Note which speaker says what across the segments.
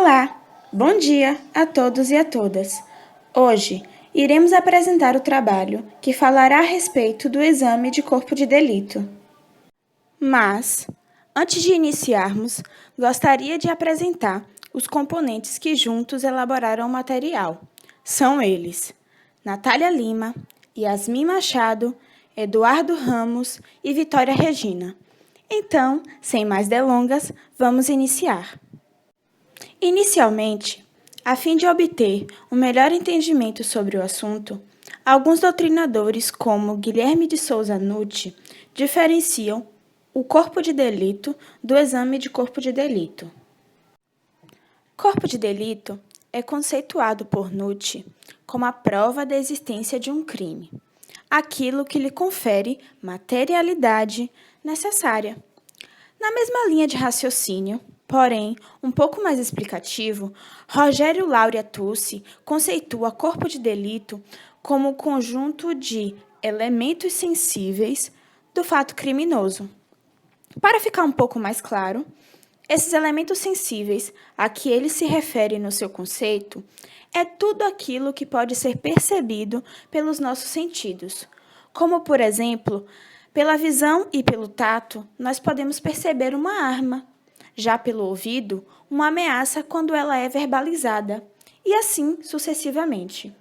Speaker 1: Olá, bom dia a todos e a todas. Hoje, iremos apresentar o trabalho que falará a respeito do exame de corpo de delito. Mas, antes de iniciarmos, gostaria de apresentar os componentes que juntos elaboraram o material. São eles: Natália Lima, Yasmin Machado, Eduardo Ramos e Vitória Regina. Então, sem mais delongas, vamos iniciar. Inicialmente, a fim de obter um melhor entendimento sobre o assunto, alguns doutrinadores, como Guilherme de Souza Nutti, diferenciam o corpo de delito do exame de corpo de delito. Corpo de delito é conceituado por Nutti como a prova da existência de um crime, aquilo que lhe confere materialidade necessária. Na mesma linha de raciocínio, porém um pouco mais explicativo, Rogério Lauria Tucci conceitua corpo de delito como o conjunto de elementos sensíveis do fato criminoso. Para ficar um pouco mais claro, esses elementos sensíveis a que ele se refere no seu conceito é tudo aquilo que pode ser percebido pelos nossos sentidos, como, por exemplo, pela visão e pelo tato, nós podemos perceber uma arma. Já pelo ouvido, uma ameaça quando ela é verbalizada, e assim sucessivamente.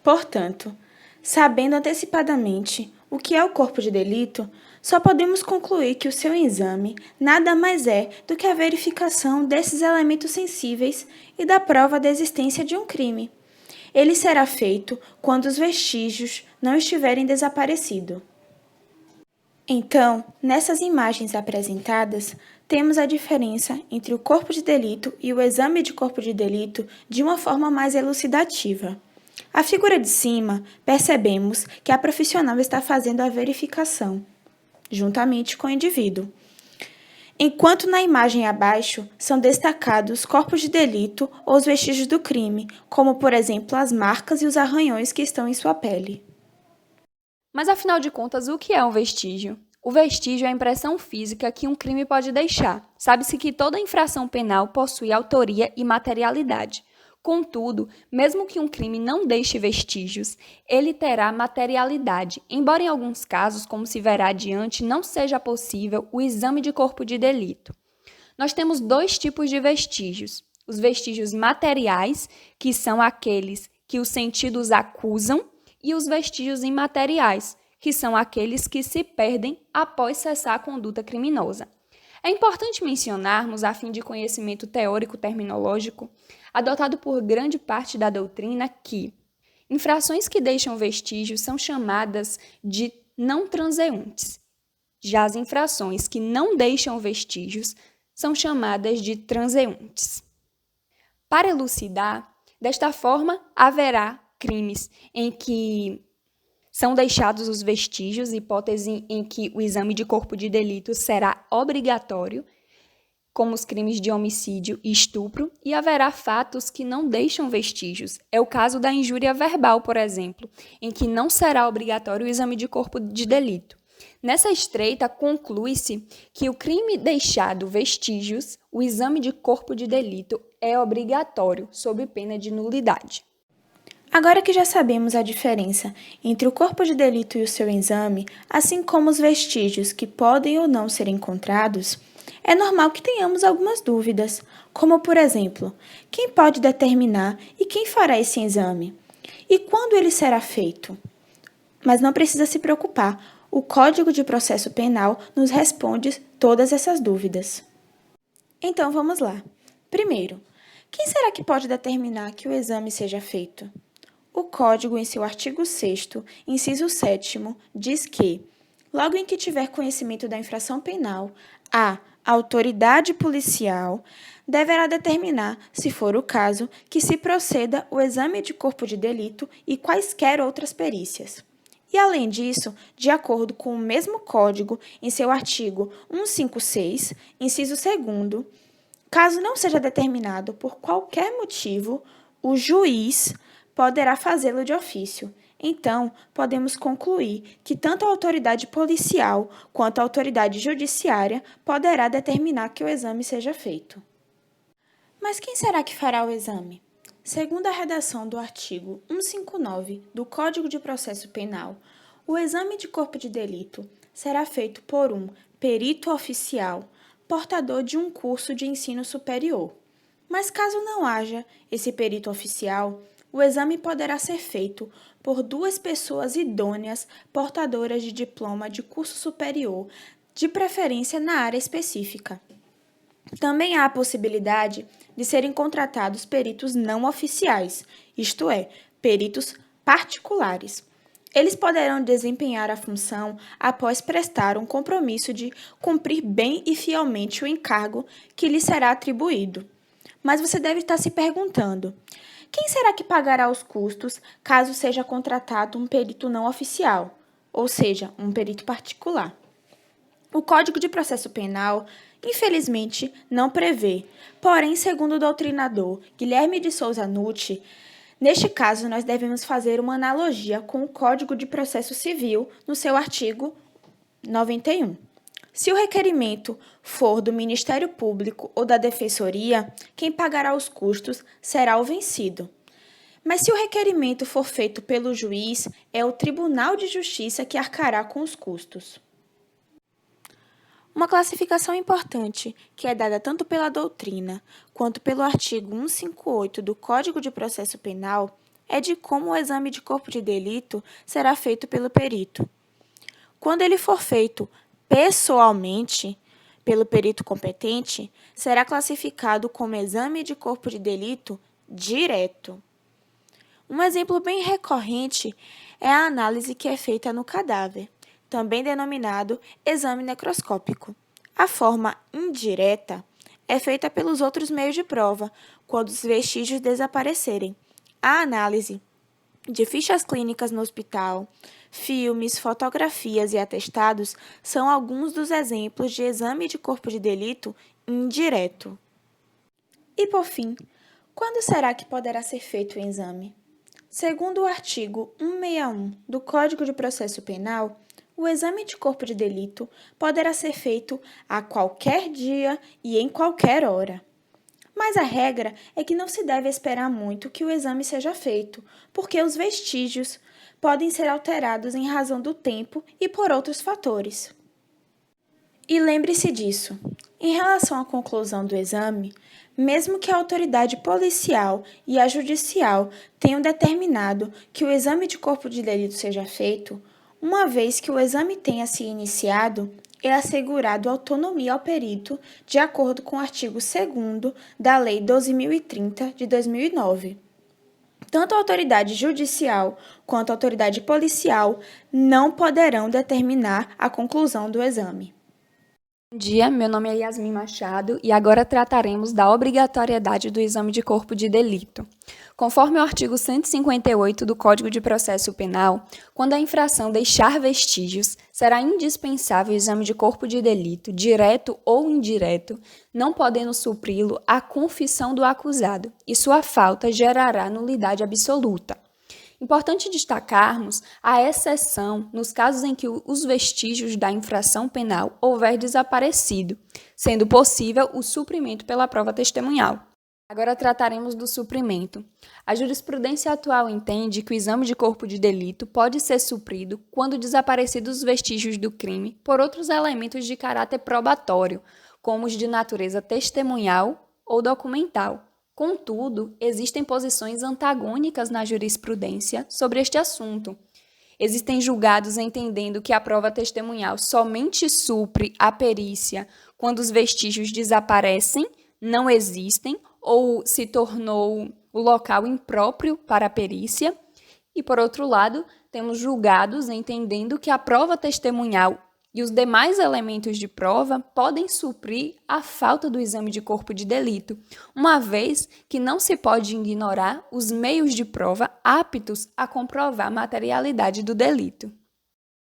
Speaker 1: Portanto, sabendo antecipadamente o que é o corpo de delito, só podemos concluir que o seu exame nada mais é do que a verificação desses elementos sensíveis e da prova da existência de um crime. Ele será feito quando os vestígios não estiverem desaparecidos. Então, nessas imagens apresentadas, temos a diferença entre o corpo de delito e o exame de corpo de delito de uma forma mais elucidativa. A figura de cima, percebemos que a profissional está fazendo a verificação, juntamente com o indivíduo. Enquanto na imagem abaixo são destacados corpos de delito ou os vestígios do crime, como, por exemplo, as marcas e os arranhões que estão em sua pele.
Speaker 2: Mas, afinal de contas, o que é um vestígio? O vestígio é a impressão física que um crime pode deixar. Sabe-se que toda infração penal possui autoria e materialidade. Contudo, mesmo que um crime não deixe vestígios, ele terá materialidade, embora em alguns casos, como se verá adiante, não seja possível o exame de corpo de delito. Nós temos dois tipos de vestígios. Os vestígios materiais, que são aqueles que os sentidos acusam, e os vestígios imateriais, que são aqueles que se perdem após cessar a conduta criminosa. É importante mencionarmos, a fim de conhecimento teórico-terminológico, adotado por grande parte da doutrina, que infrações que deixam vestígios são chamadas de não transeuntes. Já as infrações que não deixam vestígios são chamadas de transeuntes. Para elucidar, desta forma, haverá crimes em que são deixados os vestígios, hipótese em que o exame de corpo de delito será obrigatório, como os crimes de homicídio e estupro, e haverá fatos que não deixam vestígios. É o caso da injúria verbal, por exemplo, em que não será obrigatório o exame de corpo de delito. Nessa estreita, conclui-se que o crime deixado vestígios, o exame de corpo de delito é obrigatório, sob pena de nulidade.
Speaker 1: Agora que já sabemos a diferença entre o corpo de delito e o seu exame, assim como os vestígios que podem ou não ser encontrados, é normal que tenhamos algumas dúvidas, como, por exemplo, quem pode determinar e quem fará esse exame? E quando ele será feito? Mas não precisa se preocupar, o Código de Processo Penal nos responde todas essas dúvidas. Então vamos lá. Primeiro, quem será que pode determinar que o exame seja feito? O Código, em seu artigo 6º, inciso 7º, diz que, logo em que tiver conhecimento da infração penal, a autoridade policial deverá determinar, se for o caso, que se proceda o exame de corpo de delito e quaisquer outras perícias. E, além disso, de acordo com o mesmo Código, em seu artigo 156, inciso 2º, caso não seja determinado por qualquer motivo, o juiz poderá fazê-lo de ofício. Então, podemos concluir que tanto a autoridade policial quanto a autoridade judiciária poderá determinar que o exame seja feito. Mas quem será que fará o exame? Segundo a redação do artigo 159 do Código de Processo Penal, o exame de corpo de delito será feito por um perito oficial portador de um curso de ensino superior. Mas caso não haja esse perito oficial, o exame poderá ser feito por duas pessoas idôneas portadoras de diploma de curso superior, de preferência na área específica. Também há a possibilidade de serem contratados peritos não oficiais, isto é, peritos particulares. Eles poderão desempenhar a função após prestar um compromisso de cumprir bem e fielmente o encargo que lhe será atribuído. Mas você deve estar se perguntando: quem será que pagará os custos caso seja contratado um perito não oficial, ou seja, um perito particular? O Código de Processo Penal, infelizmente, não prevê. Porém, segundo o doutrinador Guilherme de Souza Nutti, neste caso nós devemos fazer uma analogia com o Código de Processo Civil no seu artigo 91. Se o requerimento for do Ministério Público ou da Defensoria, quem pagará os custos será o vencido. Mas se o requerimento for feito pelo juiz, é o Tribunal de Justiça que arcará com os custos. Uma classificação importante, que é dada tanto pela doutrina quanto pelo artigo 158 do Código de Processo Penal, é de como o exame de corpo de delito será feito pelo perito. Quando ele for feito pessoalmente, pelo perito competente, será classificado como exame de corpo de delito direto. Um exemplo bem recorrente é a análise que é feita no cadáver, também denominado exame necroscópico. A forma indireta é feita pelos outros meios de prova, quando os vestígios desaparecerem. A análise de fichas clínicas no hospital, filmes, fotografias e atestados são alguns dos exemplos de exame de corpo de delito indireto. E, por fim, quando será que poderá ser feito o exame? Segundo o artigo 161 do Código de Processo Penal, o exame de corpo de delito poderá ser feito a qualquer dia e em qualquer hora. Mas a regra é que não se deve esperar muito que o exame seja feito, porque os vestígios podem ser alterados em razão do tempo e por outros fatores. E lembre-se disso: em relação à conclusão do exame, mesmo que a autoridade policial e a judicial tenham determinado que o exame de corpo de delito seja feito, uma vez que o exame tenha se iniciado, é assegurado autonomia ao perito, de acordo com o artigo 2º da Lei 12.030 de 2009. Tanto a autoridade judicial quanto a autoridade policial não poderão determinar a conclusão do exame.
Speaker 2: Bom dia, meu nome é Yasmin Machado e agora trataremos da obrigatoriedade do exame de corpo de delito. Conforme o artigo 158 do Código de Processo Penal, quando a infração deixar vestígios, será indispensável o exame de corpo de delito, direto ou indireto, não podendo supri-lo a confissão do acusado, e sua falta gerará nulidade absoluta. Importante destacarmos a exceção nos casos em que os vestígios da infração penal houver desaparecido, sendo possível o suprimento pela prova testemunhal. Agora trataremos do suprimento. A jurisprudência atual entende que o exame de corpo de delito pode ser suprido quando desaparecidos os vestígios do crime por outros elementos de caráter probatório, como os de natureza testemunhal ou documental. Contudo, existem posições antagônicas na jurisprudência sobre este assunto. Existem julgados entendendo que a prova testemunhal somente supre a perícia quando os vestígios desaparecem, não existem ou se tornou o local impróprio para a perícia. E, por outro lado, temos julgados entendendo que a prova testemunhal e os demais elementos de prova podem suprir a falta do exame de corpo de delito, uma vez que não se pode ignorar os meios de prova aptos a comprovar a materialidade do delito.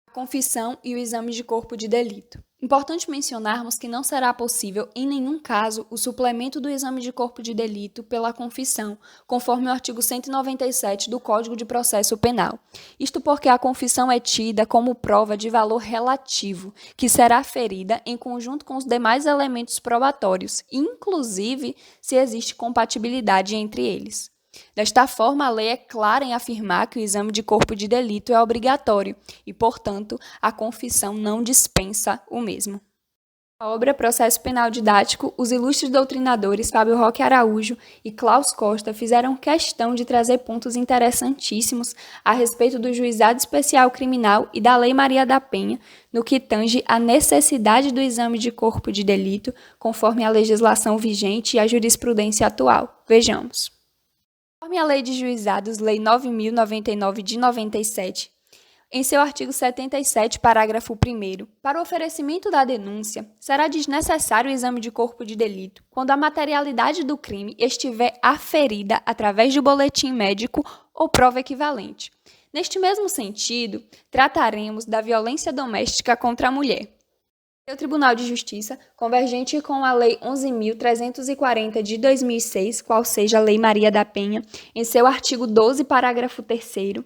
Speaker 2: A confissão e o exame de corpo de delito. Importante mencionarmos que não será possível, em nenhum caso, o suplemento do exame de corpo de delito pela confissão, conforme o artigo 197 do Código de Processo Penal. Isto porque a confissão é tida como prova de valor relativo, que será aferida em conjunto com os demais elementos probatórios, inclusive se existe compatibilidade entre eles. Desta forma, a lei é clara em afirmar que o exame de corpo de delito é obrigatório e, portanto, a confissão não dispensa o mesmo. Na obra Processo Penal Didático, os ilustres doutrinadores Fábio Roque Araújo e Klaus Costa fizeram questão de trazer pontos interessantíssimos a respeito do Juizado Especial Criminal e da Lei Maria da Penha, no que tange à necessidade do exame de corpo de delito, conforme a legislação vigente e a jurisprudência atual. Vejamos. Conforme a Lei de Juizados, Lei 9.099 de 97, em seu artigo 77, parágrafo 1º, para o oferecimento da denúncia, será desnecessário o exame de corpo de delito quando a materialidade do crime estiver aferida através de boletim médico ou prova equivalente. Neste mesmo sentido, trataremos da violência doméstica contra a mulher. O Tribunal de Justiça, convergente com a Lei 11.340 de 2006, qual seja a Lei Maria da Penha, em seu artigo 12, parágrafo 3º,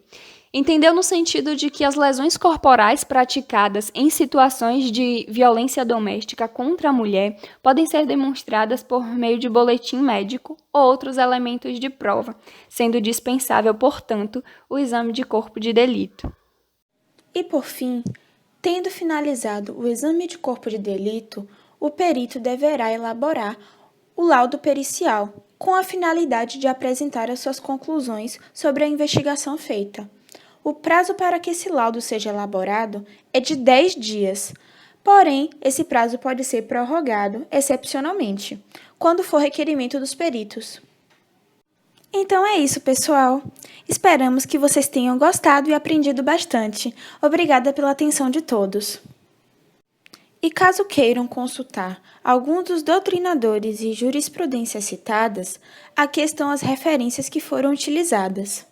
Speaker 2: entendeu no sentido de que as lesões corporais praticadas em situações de violência doméstica contra a mulher podem ser demonstradas por meio de boletim médico ou outros elementos de prova, sendo dispensável, portanto, o exame de corpo de delito.
Speaker 1: E, por fim, tendo finalizado o exame de corpo de delito, o perito deverá elaborar o laudo pericial, com a finalidade de apresentar as suas conclusões sobre a investigação feita. O prazo para que esse laudo seja elaborado é de 10 dias, porém, esse prazo pode ser prorrogado, excepcionalmente, quando for requerimento dos peritos. Então é isso, pessoal. Esperamos que vocês tenham gostado e aprendido bastante. Obrigada pela atenção de todos. E caso queiram consultar alguns dos doutrinadores e jurisprudências citadas, aqui estão as referências que foram utilizadas.